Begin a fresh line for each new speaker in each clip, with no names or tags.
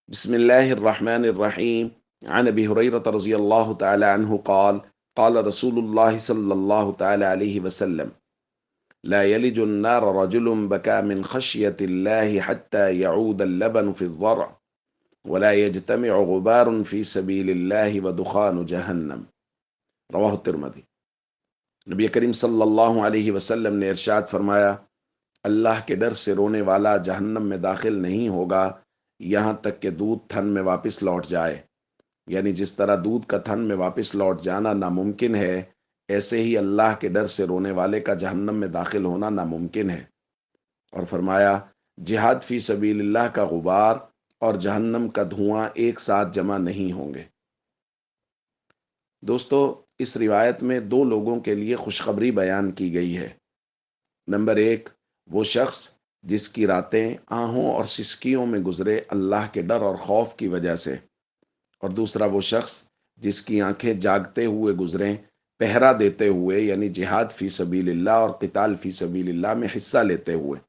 بسم الله الرحمن الرحيم. عن أبي هريرة رضي الله تعالى عنه قال قال رسول الله صلى الله تعالى عليه وسلم: لا يلج النار رجل بكى من خشية الله حتى يعود اللبن في الضرع، ولا يجتمع غبار في سبيل الله ودخان جهنم. رواہ الترمذی۔ نبی کریم صلی اللہ علیہ وسلم نے ارشاد فرمایا، اللہ کے ڈر سے رونے والا جہنم میں داخل نہیں ہوگا یہاں تک کہ دودھ تھن میں واپس لوٹ جائے۔ یعنی جس طرح دودھ کا تھن میں واپس لوٹ جانا ناممکن ہے، ایسے ہی اللہ کے ڈر سے رونے والے کا جہنم میں داخل ہونا ناممکن ہے۔ اور فرمایا، جہاد فی سبیل اللہ کا غبار اور جہنم کا دھواں ایک ساتھ جمع نہیں ہوں گے۔ دوستو، اس روایت میں دو لوگوں کے لیے خوشخبری بیان کی گئی ہے۔ نمبر 1، وہ شخص جس کی راتیں آہوں اور سسکیوں میں گزرے اللہ کے ڈر اور خوف کی وجہ سے، اور دوسرا وہ شخص جس کی آنکھیں جاگتے ہوئے گزریں پہرا دیتے ہوئے، یعنی جہاد فی سبیل اللہ اور قتال فی سبیل اللہ میں حصہ لیتے ہوئے۔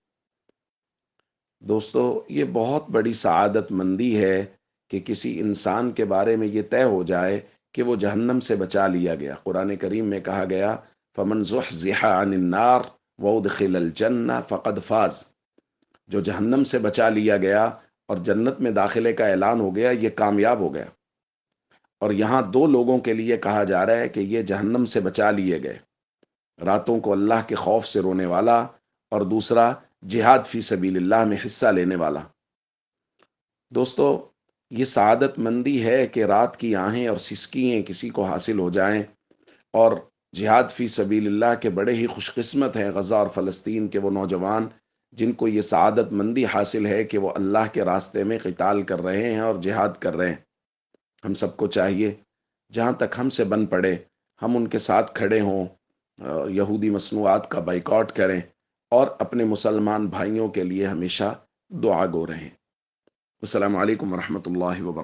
دوستو، یہ بہت بڑی سعادت مندی ہے کہ کسی انسان کے بارے میں یہ طے ہو جائے کہ وہ جہنم سے بچا لیا گیا۔ قرآن کریم میں کہا گیا، فَمَنْ زُحْزِحَ عَنِ النَّارِ وَأُدْخِلَ الْجَنَّةَ فَقَدْ فَازَ۔ جو جہنم سے بچا لیا گیا اور جنت میں داخلے کا اعلان ہو گیا، یہ کامیاب ہو گیا۔ اور یہاں دو لوگوں کے لیے کہا جا رہا ہے کہ یہ جہنم سے بچا لیے گئے، راتوں کو اللہ کے خوف سے رونے والا، اور دوسرا جہاد فی سبیل اللہ میں حصہ لینے والا۔ دوستو، یہ سعادت مندی ہے کہ رات کی آہیں اور سسکییں کسی کو حاصل ہو جائیں، اور جہاد فی سبیل اللہ کے بڑے ہی خوش قسمت ہیں غزہ اور فلسطین کے وہ نوجوان جن کو یہ سعادت مندی حاصل ہے کہ وہ اللہ کے راستے میں قتال کر رہے ہیں اور جہاد کر رہے ہیں۔ ہم سب کو چاہیے جہاں تک ہم سے بن پڑے ہم ان کے ساتھ کھڑے ہوں، یہودی مصنوعات کا بائیکاٹ کریں، اور اپنے مسلمان بھائیوں کے لیے ہمیشہ دعا گو رہیں۔ السلام علیکم ورحمۃ اللہ وبرکاتہ۔